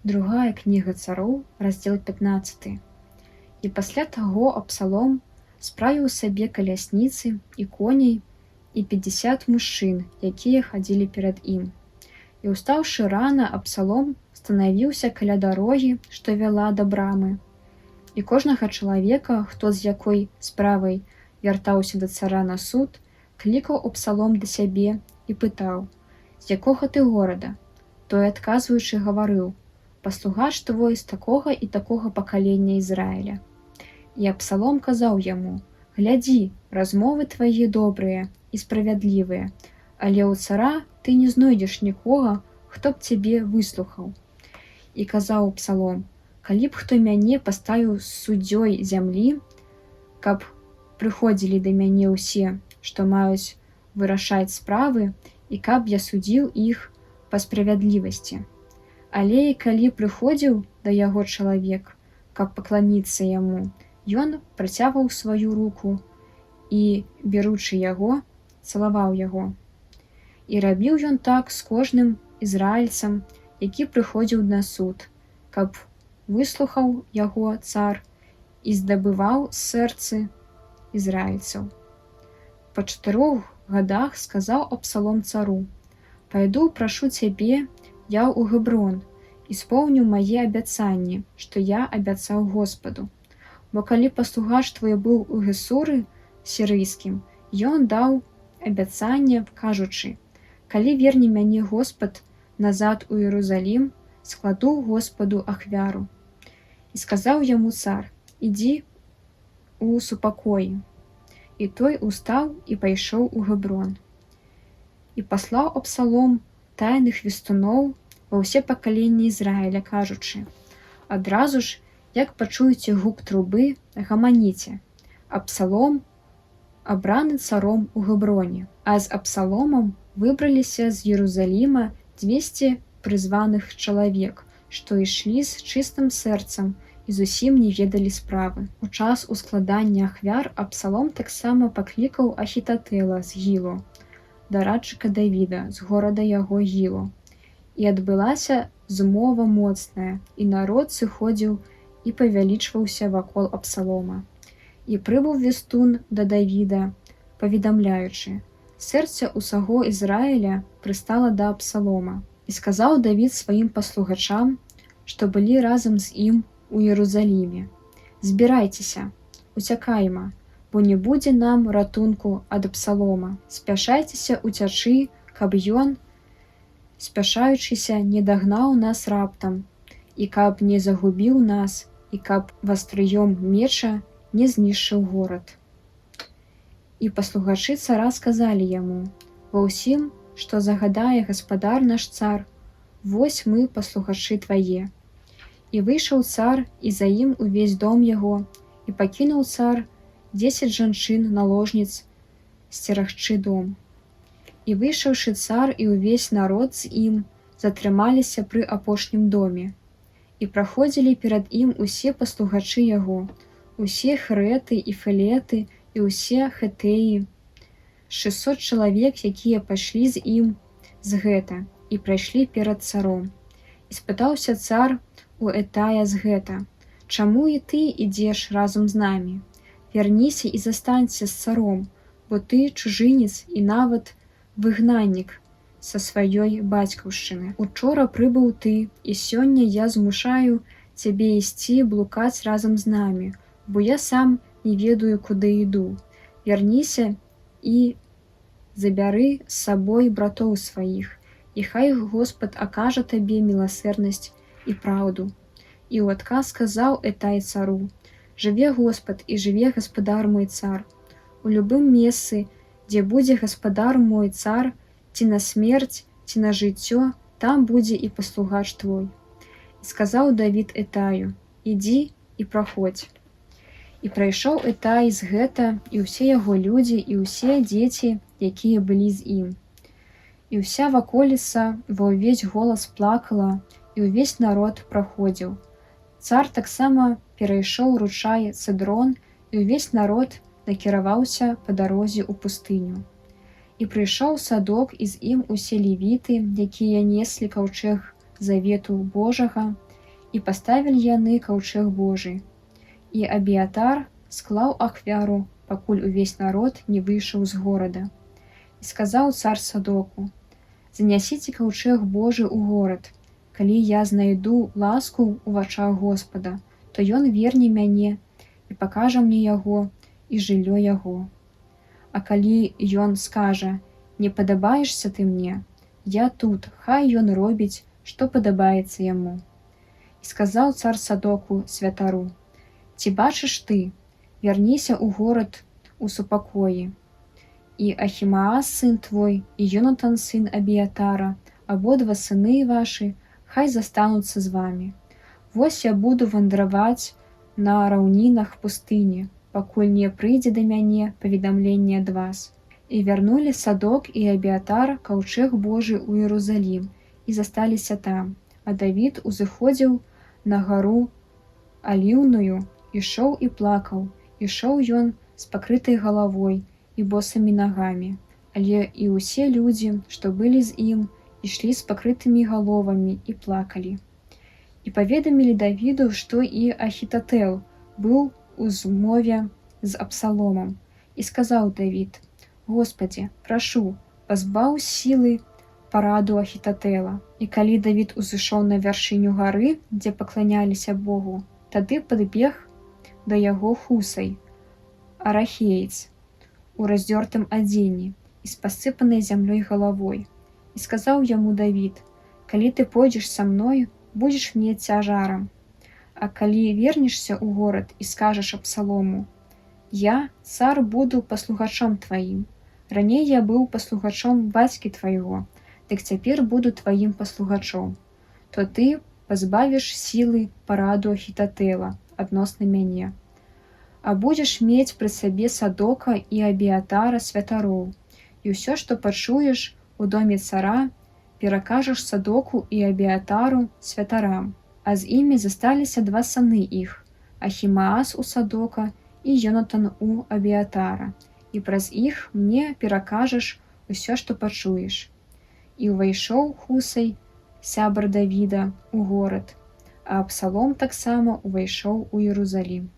Другая кніга цароў, раздзел 15. І пасля таго Абсалом справіў сабе калясніцы і коней і 50 мужчын, якія хадзілі перад ім. І ўстаўшы рана, Абсалом станавіўся каля дарогі, што вяла да брамы. І кожнага чалавека, хто з якой справай вяртаўся да цара на суд, клікаў Абсалом да сябе і пытаў: «З якога ты горада?» Той, адказваючы, гаварыў: «Паслугач твой з такога і такога пакалення Ізраіля». І Абсалом казаў яму: «Глядзі, размовы твае добрыя і справядлівыя, але ў цара ты не знойдзеш нікога, хто б цябе выслухаў». І казаў Абсалом: «Калі б хто мяне паставіў суддзёй зямлі, каб прыходзілі да мяне ўсе, што маюць вырашаць справы, і каб я судзіў іх па справядлівасці. Але і калі прыходзіў да яго чалавек, каб пакланіцца яму, ён працягваў сваю руку і, беручы яго, цалаваў яго. І рабіў ён так з кожным ізраільцам, які прыходзіў на суд, каб выслухаў яго цар і здабываў сэрцы ізраільцаў. Па 4 гадах сказаў Абсалом цару: «Пайду прашу цябе я ў Геброн і споўню мае абяцанні, што я абяцаў Господу. Бо калі паслугач твой быў у Гесуры сірыйскім, ён даў абяцанне, кажучы: калі верне мяне Господ назад у Іерусалім, складу Господу ахвяру». І сказаў яму цар: «Ідзі у супакоі». І той устаў і пайшоў у Геброн. І паслаў Абсалом тайных вестуноў ва ўсе пакаленні Ізраіля, кажучы: «Адразу ж, як пачуеце гук трубы, гаманіце. Абсалом абраны царом у Геброне». А з Абсаломам выбраліся з Іерусаліма 200 прызваных чалавек, што ішлі з чыстым сэрцам і зусім не ведалі справы. У час ускладання ахвяр Абсалом таксама паклікаў Ахітатэла з Гіло, дарадчыка Давіда, з горада яго Гіло. І адбылася змова моцная, і народ сыходзіў і павялічваўся вакол Абсалома. І прыбыў вестун да Давіда, паведамляючы: «Сэрце ўсяго Ізраіля прыстала да Абсалома». І сказаў Давід сваім паслугачам, што былі разам з ім у Іерусаліме: «Збірайцеся, уцякайма, бо не будзе нам ратунку ад Абсалома. Спяшайцеся уцячы, каб ён, спяшаючыся, не дагнаў нас раптам, і каб не загубіў нас, і каб вастрыём меча не знішчыў горад». І паслугачы цара сказалі яму: «Ва ўсім, што загадае гаспадар наш цар, вось мы паслугачы твае». І выйшаў цар, і за ім увесь дом яго, і пакінуў цар 10 жанчын наложніц сцерагчы дом. І выйшаўшы цар і ўвесь народ з ім затрымаліся пры апошнім доме. І праходзілі перад ім усе паслугачы яго, усе хрэты і фелеты і ўсе хетэі, 600 чалавек, якія пайшлі з ім з гэта і прайшлі перад царом. І спытаўся цар у Этая з гэта: «Чаму і ты ідзеш разам з намі? Вярніся і застанься з царом, бо ты чужынец і нават выгнаннік са сваёй бацькаўшчыны. Учора прыбыў ты, і сёння я змушаю цябе ісці блукаць разам з намі, бо я сам не ведаю, куды іду. Вярніся і забяры з сабой братоў сваіх, і хай Господ акажа табе міласэрнасць і праўду». І ў адказ сказаў Этай цару: «Жыве Господ і жыве гаспадар мой цар. У любым месцы, дзе будзе гаспадар мой цар, ці на смерць, ці на жыццё, там будзе і паслугач твой». І сказаў Давід Этаю: «Ідзі і праходзь». І прайшоў Этай з гэта, і ўсе яго людзі, і ўсе дзеці, якія былі з ім. І ўся ваколіца ва ўвесь голас плакала, і ўвесь народ праходзіў. Цар таксама перайшоў ручай Цэдрон, і ўвесь народ накіраваўся па дарозе ў пустыню. І прыйшоў Садок, і з ім усе левіты, якія неслі каўчэг завету Божага, І паставілі яны каўчэг Божы. І Абіятар склаў ахвяру, пакуль увесь народ не выйшаў з горада. І сказаў цар Садоку: «Занясіце каўчэг Божы ў горад. Калі я знайду ласку ў вачах Господа, то ён верне мяне і пакажа мне яго і жыллё яго. А калі ён скажа: не падабаешся ты мне, я тут, хай ён робіць, што падабаецца яму». І сказаў цар Садоку святару: «Ці бачыш ты, вярніся ў горад у супакоі. І Ахімаас сын твой, і Йонатан сын Абіятара, абодва сыны вашы, хай застануцца з вамі. Вось я буду вандраваць на раўнінах пустыні, пакуль не прыйдзе да мяне паведамленне ад вас». І вярнулі Садок і Абіятар каўчэг Божы ў Іерусалім і засталіся там, а Давід узыходзіў на гару Аліўную, ішоў і плакаў, ішоў ён з пакрытай галавой і босымі нагамі, але і ўсе людзі, што былі з ім, ішлі з пакрытымі галовамі і плакалі. І паведамілі Давіду, што і Ахітатэл быў у змове з Абсаломам. І сказаў Давід: «Господі, прашу, пазбаў сілы параду Ахітатэла». І калі Давід узышоў на вяршыню гары, дзе пакланяліся Богу, тады падбег да яго Хусай, арахеец, у раздзёртым адзенні і з пасыпанай зямлёй галавой. І сказаў яму Давід: «Калі ты пойдзеш са мной, будзеш мне цяжарам. А калі вернешся ў горад і скажаш Абсалому: я, цар, буду паслугачом тваім. Раней я быў паслугачом бацькі твайго, дык цяпер буду тваім паслугачом, то ты пазбавіш сілы параду Ахітатэла адносна мяне. А будзеш мець пры сабе Садока і Абіятара святароў, і ўсё, што пачуеш у доме цара, перакажаш Садоку і Абіятару святарам». А з імі засталіся два сыны іх, Ахімаас у Садока і Йонатан у Абіятара, і праз іх мне перакажаш усё, што пачуеш. І ўвайшоў Хусай, сябар Давіда, у горад, а Абсалом таксама ўвайшоў у Іерусалім.